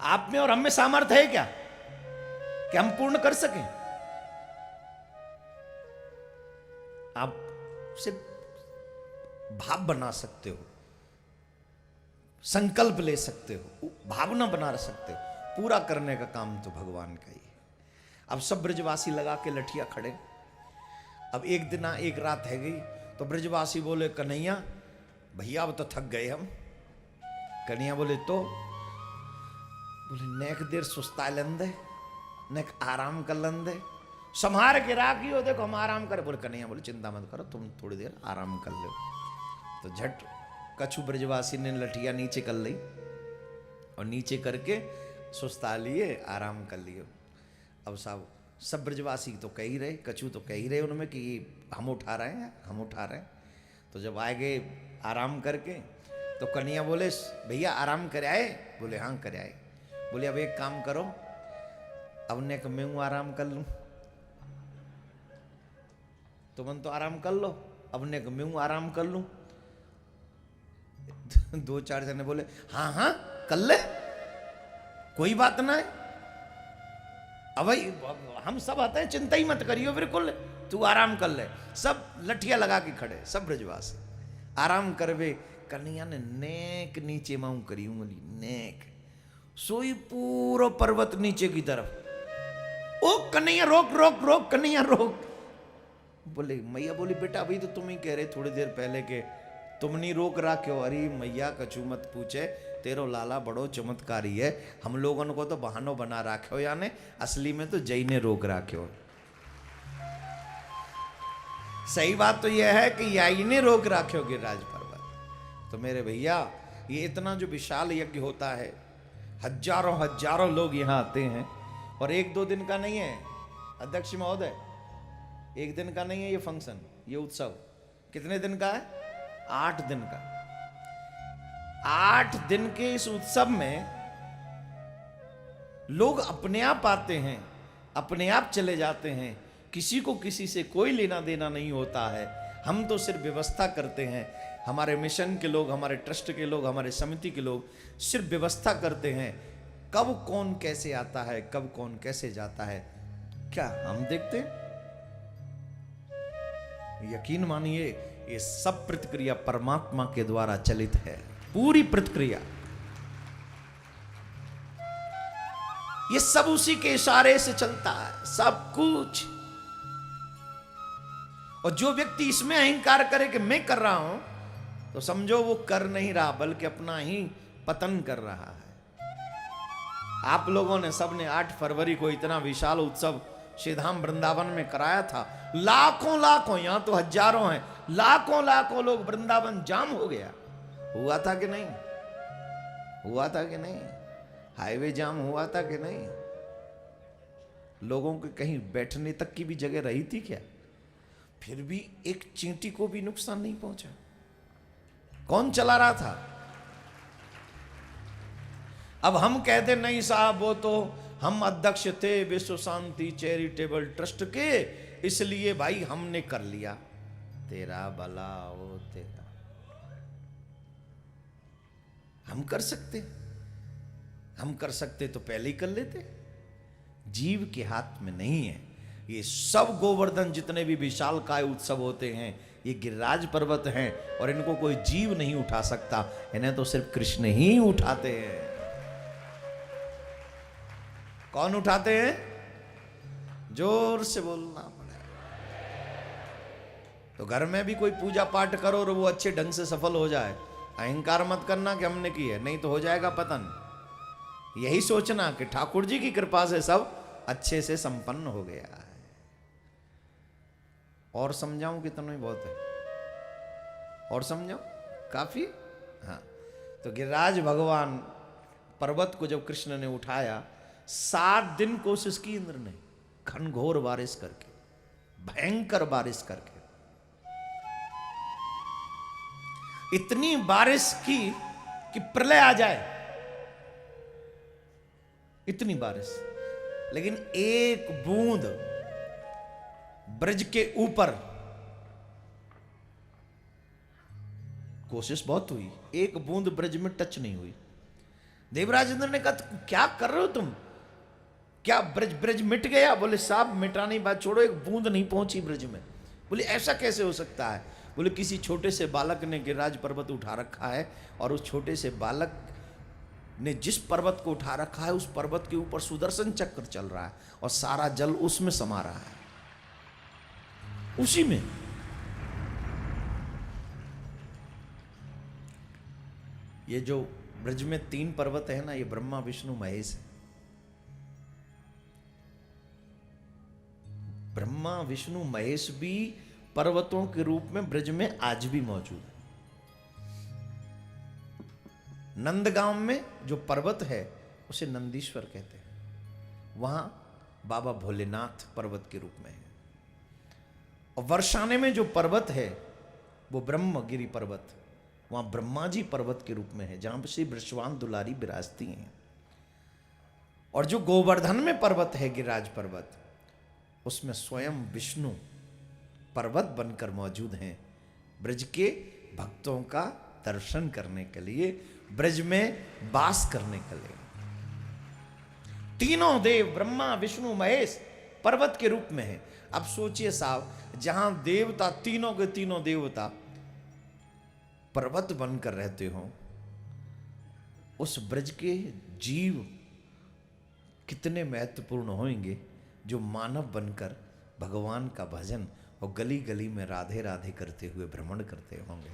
आप में और हम में सामर्थ्य है क्या कि हम पूर्ण कर सकें? आप सिर्फ भाव बना सकते हो, संकल्प ले सकते हो, भावना बना सकते हो, पूरा करने का काम तो भगवान का ही है। अब सब ब्रजवासी लगा के लठिया खड़े। अब एक दिन एक रात है गई तो ब्रजवासी बोले कन्हैया भैया अब तो थक गए हम। कन्हैया बोले तो? बोले नेक देर सुस्ता लंदे, नेक आराम कर लंदे, संहार के राखियो, देखो हम आराम करे। बोले कन्हैया बोले चिंता मत करो, तुम थोड़ी देर आराम कर लो। तो झट कछु ब्रजवासी ने लठिया नीचे कर ली और नीचे करके सुस्ता लिए, आराम कर लिए। अब साहब सब ब्रजवासी तो कह ही रहे, कछु तो कह ही रहे उनमें कि हम उठा रहे हैं, हम उठा रहे हैं। तो जब आए गए आराम करके तो कन्हैया बोले भैया आराम कर आए? बोले हाँ कर आए। बोले अब एक काम करो, अब ने मैं आराम कर लूं, तुम तो आराम कर लो, अब ने मैं आराम कर लूं। दो चार जने बोले हाँ हाँ कर ले, कोई बात ना है, अब भाई हम सब आते हैं, चिंता ही मत करियो, बिल्कुल तू आराम कर ले। सब लठिया लगा के खड़े, सब ब्रजवासी आराम करवे। कन्हैया ने नेक नीचे माऊ करी उंगली, नेक सोई पूरा पर्वत नीचे की तरफ। ओ कन्हैया रोक रोक रोक, कन्हैया रोक। बोले मैया बोली बेटा अभी तो तुम ही कह रहे थोड़ी देर पहले के तुम नहीं रोक रहा क्यों? अरे मैया कछु मत पूछे, तेरो लाला बड़ो चमत्कारी है, हम लोगों को तो बहानो बना राख्यो, यानी असली में तो जय ने रोक राख्यो। सही बात तो यह है कि याई ने रोक राख्यो गिरिराज पर्वत। तो मेरे भैया ये इतना जो विशाल यज्ञ होता है, हजारों हजारों लोग यहाँ आते हैं, और एक दो दिन का नहीं है अध्यक्ष महोदय, एक दिन का नहीं है ये फंक्शन, ये उत्सव कितने दिन का है? 8 दिन का। 8 दिन के इस उत्सव में लोग अपने आप आते हैं, अपने आप चले जाते हैं, किसी को किसी से कोई लेना देना नहीं होता है। हम तो सिर्फ व्यवस्था करते हैं, हमारे मिशन के लोग, हमारे ट्रस्ट के लोग, हमारे समिति के लोग सिर्फ व्यवस्था करते हैं, कब कौन कैसे आता है, कब कौन कैसे जाता है, क्या हम देखते हैं? यकीन मानिए ये सब प्रतिक्रिया परमात्मा के द्वारा चलित है, पूरी प्रतिक्रिया ये सब उसी के इशारे से चलता है, सब कुछ। और जो व्यक्ति इसमें अहंकार करे कि मैं कर रहा हूं, तो समझो वो कर नहीं रहा, बल्कि अपना ही पतन कर रहा है। आप लोगों ने सबने 8 फरवरी को इतना विशाल उत्सव श्रीधाम वृंदावन में कराया था, लाखों लाखों, यहां तो हजारों हैं, लाखों लाखों लोग, वृंदावन जाम हो गया। हुआ था कि नहीं? हुआ था कि नहीं? हाईवे जाम हुआ था कि नहीं? लोगों के कहीं बैठने तक की भी जगह रही थी क्या? फिर भी एक चींटी को भी नुकसान नहीं पहुंचा। कौन चला रहा था? अब हम कहते नहीं साहब वो तो हम अध्यक्ष थे विश्व शांति चैरिटेबल ट्रस्ट के, इसलिए भाई हमने कर लिया। तेरा भला वो तेरा, हम कर सकते, हम कर सकते तो पहले ही कर लेते। जीव के हाथ में नहीं है। ये सब गोवर्धन जितने भी विशाल काय उत्सव होते हैं, ये गिरिराज पर्वत हैं, और इनको कोई जीव नहीं उठा सकता, इन्हें तो सिर्फ कृष्ण ही उठाते हैं। कौन उठाते हैं? जोर से बोलना पड़ेगा। तो घर में भी कोई पूजा पाठ करो और वो अच्छे ढंग से सफल हो जाए, अहंकार मत करना कि हमने की है, नहीं तो हो जाएगा पतन। यही सोचना कि ठाकुर जी की कृपा से सब अच्छे से संपन्न हो गया है। और समझाऊं कितना ही बहुत है, और समझाऊं काफी। हाँ, तो गिरिराज भगवान पर्वत को जब कृष्ण ने उठाया, 7 दिन कोशिश की इंद्र ने, घनघोर बारिश करके, भयंकर बारिश करके, इतनी बारिश की कि प्रलय आ जाए, इतनी बारिश। लेकिन एक बूंद ब्रज के ऊपर, कोशिश बहुत हुई, एक बूंद ब्रज में टच नहीं हुई। देवराज इंद्र ने कहा क्या कर रहे हो तुम, क्या ब्रज ब्रज मिट गया? बोले साहब मिटाने की बात छोड़ो, एक बूंद नहीं पहुंची ब्रज में। बोले ऐसा कैसे हो सकता है? बोले किसी छोटे से बालक ने गिरिराज पर्वत उठा रखा है, और उस छोटे से बालक ने जिस पर्वत को उठा रखा है उस पर्वत के ऊपर सुदर्शन चक्र चल रहा है, और सारा जल उसमें समा रहा है, उसी में। ये जो ब्रज में 3 पर्वत है ना, ये ब्रह्मा विष्णु महेश है। ब्रह्मा विष्णु महेश भी पर्वतों के रूप में ब्रज में आज भी मौजूद है। नंदगांव में जो पर्वत है उसे नंदीश्वर कहते हैं, वहां बाबा भोलेनाथ पर्वत के रूप में है। और वर्षाने में जो पर्वत है वो ब्रह्मगिरि पर्वत, वहां ब्रह्मा जी पर्वत के रूप में है, जहां पर श्री वृषवान दुलारी विराजती हैं। और जो गोवर्धन में पर्वत है गिरिराज पर्वत, उसमें स्वयं विष्णु पर्वत बनकर मौजूद हैं, ब्रज के भक्तों का दर्शन करने के लिए, ब्रज में वास करने के लिए। तीनों देव ब्रह्मा विष्णु महेश पर्वत के रूप में है। अब सोचिए साहब, जहां देवता तीनों के तीनों देवता पर्वत बनकर रहते हो, उस ब्रज के जीव कितने महत्वपूर्ण होंगे जो मानव बनकर भगवान का भजन और गली गली में राधे राधे करते हुए भ्रमण करते होंगे।